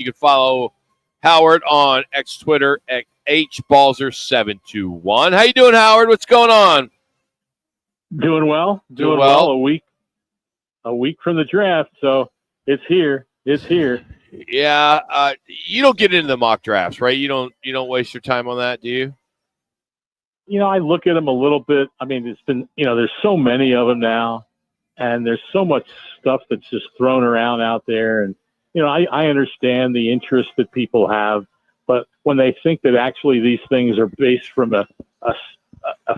You can follow Howard on X Twitter at hbalzer721. How you doing, Howard? What's going on? Doing well. Doing well. A week from the draft, so it's here. It's here. Yeah, you don't get into the mock drafts, right? You don't waste your time on that, do you? I look at them a little bit. I mean, it's been, there's so many of them now, and there's so much stuff that's just thrown around out there. And, I understand the interest that people have, but when they think that actually these things are based from a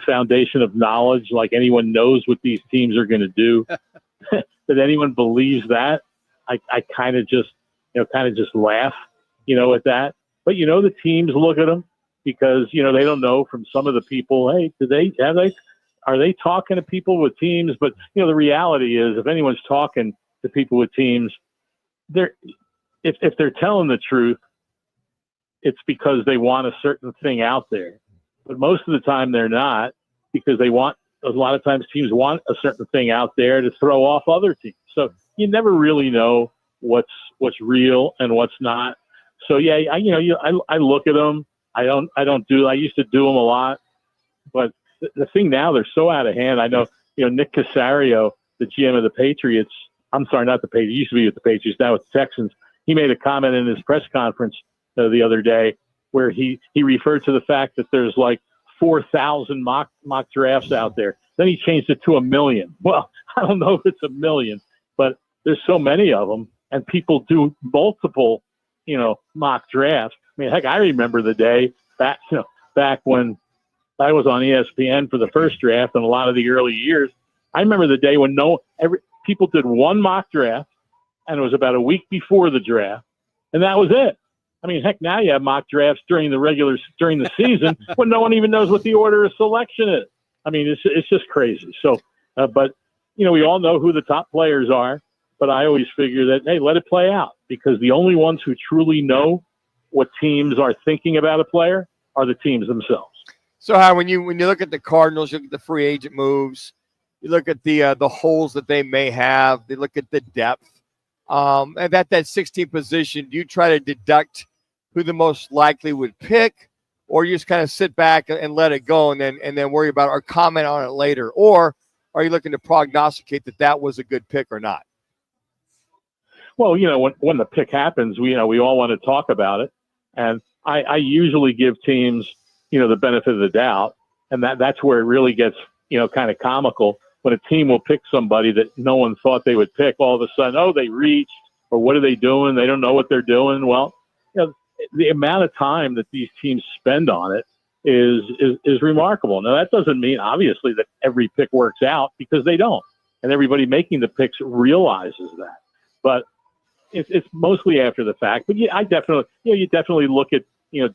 foundation of knowledge, like anyone knows what these teams are going to do, that anyone believes that, I kind of just laugh, at that. But, the teams look at them because, they don't know from some of the people, hey, are they talking to people with teams? But, the reality is if anyone's talking to people with teams, if they're telling the truth, it's because they want a certain thing out there. But most of the time they're not, because a lot of times teams want a certain thing out there to throw off other teams. So you never really know what's real and what's not. So yeah, I look at them. I used to do them a lot, but the thing now, they're so out of hand. I know, Nick Casario, the GM of the Patriots, I'm sorry, not the Patriots, he used to be with the Patriots, now with the Texans. He made a comment in his press conference the other day where he referred to the fact that there's like 4,000 mock drafts out there. Then he changed it to 1 million. Well, I don't know if it's 1 million, but there's so many of them, and people do multiple, mock drafts. I mean, heck, I remember the day back when I was on ESPN for the first draft in a lot of the early years. I remember the day when people did one mock draft, and it was about a week before the draft, and that was it. I mean, heck, now you have mock drafts during the season when no one even knows what the order of selection is. I mean, it's just crazy. So, but we all know who the top players are. But I always figure that, hey, let it play out, because the only ones who truly know what teams are thinking about a player are the teams themselves. So, how when you look at the Cardinals, you look at the free agent moves, you look at the holes that they may have, they look at the depth, and at that 16th position, do you try to deduct who the most likely would pick, or you just kind of sit back and let it go and then worry about it or comment on it later, or are you looking to prognosticate that was a good pick or not? Well, when the pick happens, we all want to talk about it, and I usually give teams, the benefit of the doubt, and that's where it really gets, kind of comical when a team will pick somebody that no one thought they would pick. All of a sudden, oh, they reached, or what are they doing? They don't know what they're doing. Well, the amount of time that these teams spend on it is remarkable. Now, that doesn't mean obviously that every pick works out, because they don't, and everybody making the picks realizes that, but it's mostly after the fact. But yeah, you definitely look at,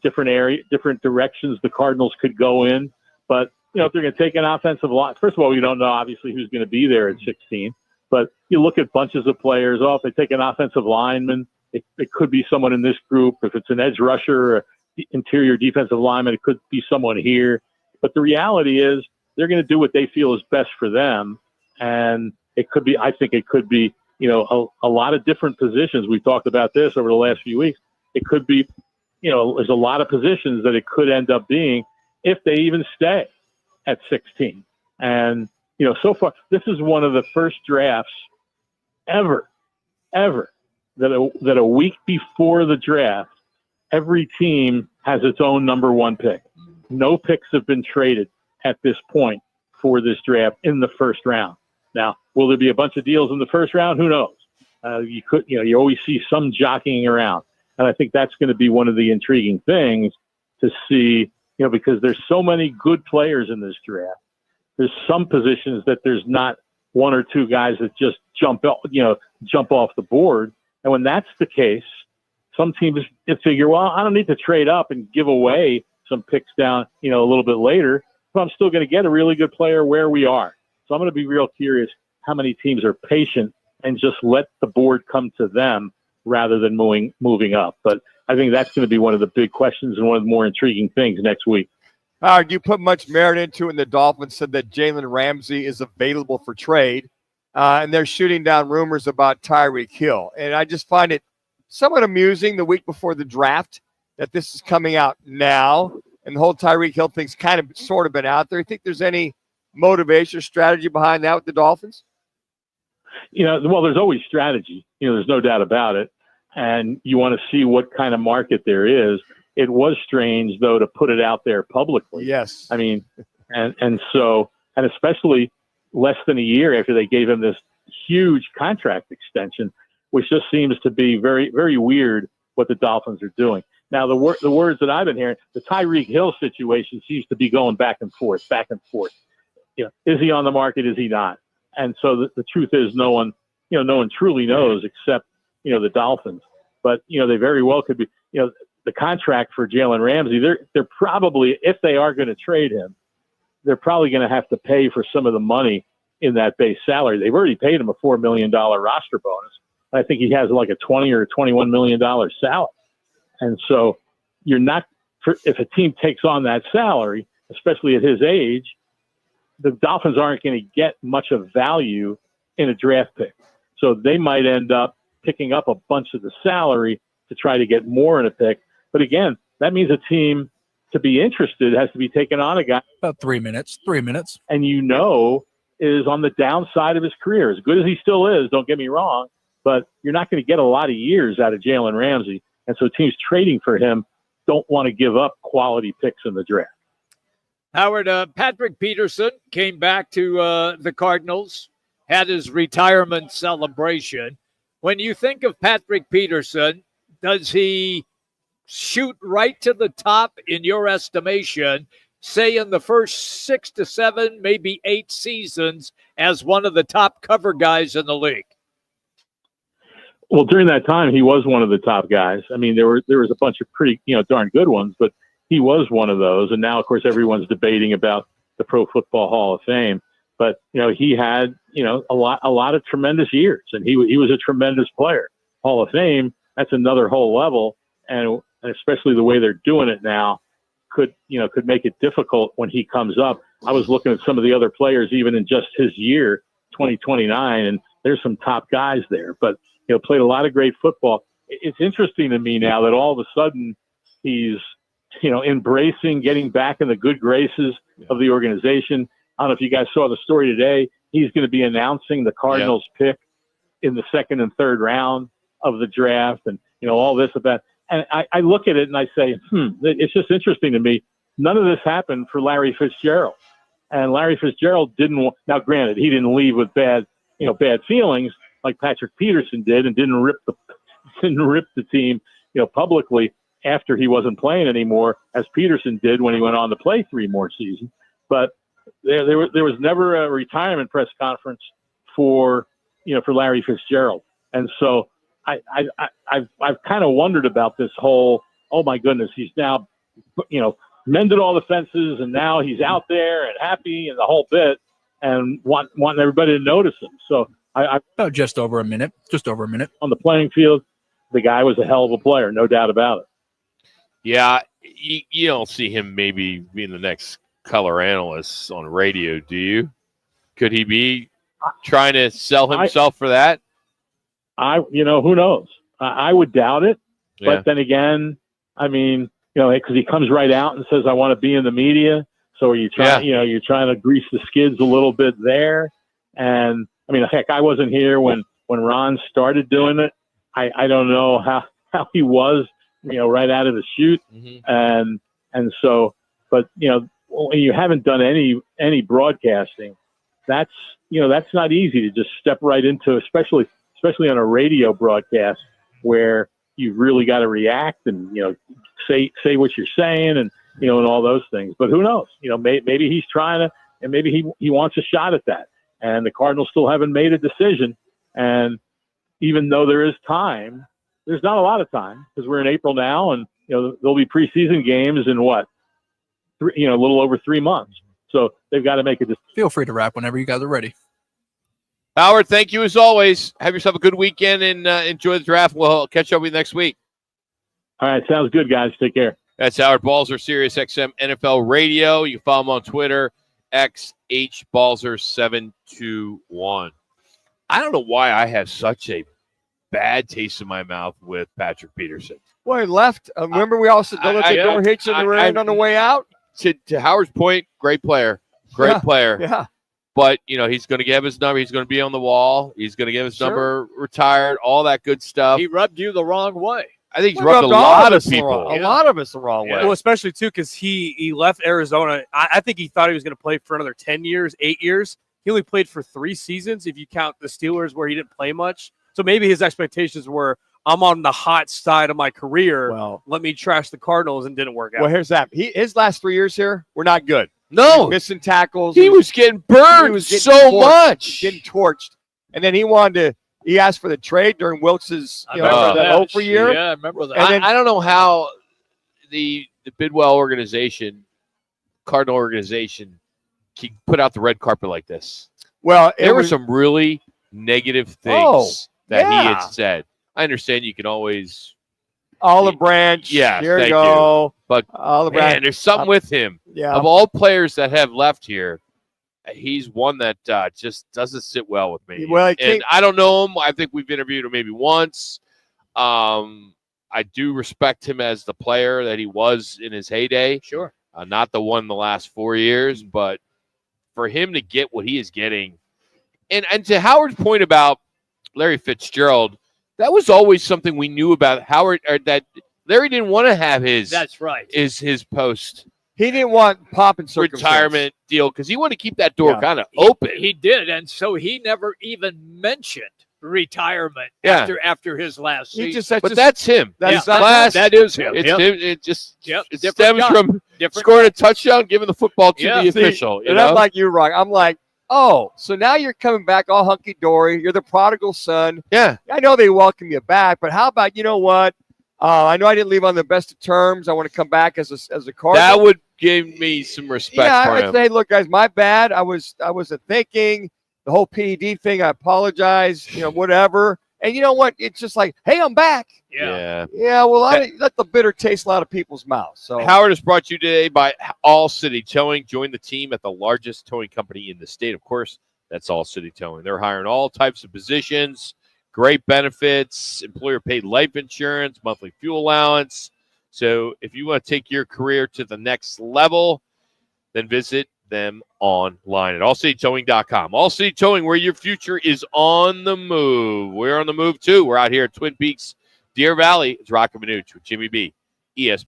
different directions the Cardinals could go in. But, if they're going to take an offensive line, first of all, we don't know obviously who's going to be there at 16, but you look at bunches of players. If they take an offensive lineman, it could be someone in this group. If it's an edge rusher or interior defensive lineman, it could be someone here. But the reality is they're going to do what they feel is best for them. And I think it could be, a lot of different positions. We've talked about this over the last few weeks. It could be, there's a lot of positions that it could end up being if they even stay at 16. And, so far, this is one of the first drafts ever that a week before the draft, every team has its own number one pick. No picks have been traded at this point for this draft in the first round. Now, will there be a bunch of deals in the first round? Who knows? You always see some jockeying around. And I think that's going to be one of the intriguing things to see, because there's so many good players in this draft. There's some positions that there's not one or two guys that just jump off the board. And when that's the case, some teams figure, well, I don't need to trade up and give away some picks down, a little bit later, but I'm still going to get a really good player where we are. So I'm going to be real curious how many teams are patient and just let the board come to them rather than moving up. But I think that's going to be one of the big questions and one of the more intriguing things next week. Howard, you put much merit into it, and the Dolphins said that Jalen Ramsey is available for trade, and they're shooting down rumors about Tyreek Hill. And I just find it somewhat amusing the week before the draft that this is coming out now, and the whole Tyreek Hill thing's kind of sort of been out there. You think there's any motivation or strategy behind that with the Dolphins? Well, there's always strategy. There's no doubt about it. And you want to see what kind of market there is. It was strange, though, to put it out there publicly. Yes. I mean, and especially less than a year after they gave him this huge contract extension, which just seems to be very, very weird what the Dolphins are doing. Now, the words that I've been hearing, the Tyreek Hill situation seems to be going back and forth. Is he on the market? Is he not? And so the truth is no one truly knows except, the Dolphins. But, they very well could be, the contract for Jalen Ramsey, they're probably, if they are going to trade him, they're probably going to have to pay for some of the money in that base salary. They've already paid him a $4 million roster bonus. I think he has like a $20 or $21 million salary. And so you're not, if a team takes on that salary, especially at his age, the Dolphins aren't going to get much of value in a draft pick. So they might end up picking up a bunch of the salary to try to get more in a pick. But again, that means a team, to be interested, has to be taking on a guy. About 3 minutes. And is on the downside of his career. As good as he still is, don't get me wrong, but you're not going to get a lot of years out of Jalen Ramsey. And so teams trading for him don't want to give up quality picks in the draft. Howard, Patrick Peterson came back to the Cardinals, had his retirement celebration. When you think of Patrick Peterson, does he shoot right to the top in your estimation, say in the first 6 to 7, maybe 8 seasons, as one of the top cover guys in the league? Well, during that time, he was one of the top guys. I mean, there was a bunch of pretty, darn good ones, but he was one of those. And now, of course, everyone's debating about the Pro Football Hall of Fame. But, he had, a lot of tremendous years, and he was a tremendous player. Hall of Fame, that's another whole level. And especially the way they're doing it now could make it difficult when he comes up. I was looking at some of the other players, even in just his year, 2029, and there's some top guys there, but, played a lot of great football. It's interesting to me now that all of a sudden he's, embracing getting back in the good graces of the organization. I don't know if you guys saw the story today. He's going to be announcing the Cardinals pick in the 2nd and 3rd round of the draft, and, all this about. And I look at it and I say, it's just interesting to me. None of this happened for Larry Fitzgerald. And Larry Fitzgerald now granted, he didn't leave with bad feelings like Patrick Peterson did, and didn't rip the team, publicly after he wasn't playing anymore, as Peterson did when he went on to play 3 more seasons. But there was never a retirement press conference for Larry Fitzgerald. And so I've kind of wondered about this whole, oh my goodness, he's now, mended all the fences, and now he's out there and happy and the whole bit, and wanting everybody to notice him. So Just over a minute. On the playing field, the guy was a hell of a player, no doubt about it. Yeah, you don't see him maybe being the next color analyst on radio, do you? Could he be trying to sell himself for that? Who knows? I would doubt it. Yeah. But then again, I mean, because he comes right out and says, I want to be in the media. So are you trying, you're trying to grease the skids a little bit there. And I mean, heck, I wasn't here when Ron started doing it. I don't know how he was, right out of the chute. Mm-hmm. And so, but, when you haven't done any broadcasting, that's not easy to just step right into, especially on a radio broadcast where you've really got to react and, say what you're saying and, and all those things. But who knows? Maybe he's trying to, and maybe he wants a shot at that. And the Cardinals still haven't made a decision. And even though there is time, there's not a lot of time because we're in April now, and there'll be preseason games in a little over 3 months. So they've got to make a decision. Feel free to wrap whenever you guys are ready. Howard, thank you as always. Have yourself a good weekend and enjoy the draft. We'll catch up with you next week. All right, sounds good, guys. Take care. That's Howard Balzer, Sirius XM NFL Radio. You can follow him on Twitter, XHBalzer721. I don't know why I have such a bad taste in my mouth with Patrick Peterson. Well, he left. Remember, we also don't let the door hitch in the end on the way out. To Howard's point, great player. Great player. Yeah. But, he's going to have his number. He's going to be on the wall. He's going to get his number retired, all that good stuff. He rubbed you the wrong way. I think he's rubbed a lot of people. A lot of us the wrong way. Well, especially, too, because he left Arizona. I think he thought he was going to play for another 10 years, 8 years. He only played for 3 seasons if you count the Steelers where he didn't play much. So maybe his expectations were, I'm on the hot side of my career. Well, let me trash the Cardinals, and didn't work out. Well, here's that. His last 3 years here were not good. No. Missing tackles. He was getting burned much. Getting torched. And then he asked for the trade during Wilkes' that Oprah year. Yeah, I remember that. I don't know how the Bidwell organization, Cardinal organization, can put out the red carpet like this. Well, there were some really negative things that he had said. I understand you can always Olive Branch. Yeah, here you go. But Olive Branch. Man, there's something with him. Yeah. Of all players that have left here, he's one that just doesn't sit well with me. Well, and I don't know him. I think we've interviewed him maybe once. I do respect him as the player that he was in his heyday. Sure. Not the one in the last 4 years, but for him to get what he is getting. And to Howard's point about Larry Fitzgerald, that was always something we knew about Howard, or that Larry didn't want to have his. That's right. His post. He didn't want pomp and circumstance. Retirement deal because he wanted to keep that door kind of open. He did, and so he never even mentioned retirement after his last season. That's him. That is him. It's him. It just it stems from scoring a touchdown, giving the football to the official. And I'm like you, Roc. I'm like, oh, so now you're coming back all hunky-dory. You're the prodigal son. Yeah. I know they welcome you back, but how about, you know what? I know I didn't leave on the best of terms. I want to come back as a Cardinal. That would give me some respect for him. I'd say, look, guys, my bad. I wasn't thinking. The whole PED thing, I apologize, whatever. And you know what? It's just like, hey, I'm back. Yeah. Well, let the bitter taste a lot of people's mouths. So Howard is brought to you today by All City Towing. Join the team at the largest towing company in the state. Of course, that's All City Towing. They're hiring all types of positions, great benefits, employer-paid life insurance, monthly fuel allowance. So if you want to take your career to the next level, then visit them online at allcitytowing.com. All City Towing, where your future is on the move. We're on the move, too. We're out here at Twin Peaks, Deer Valley. It's Roc Manuch with Jimmy B, ESPN.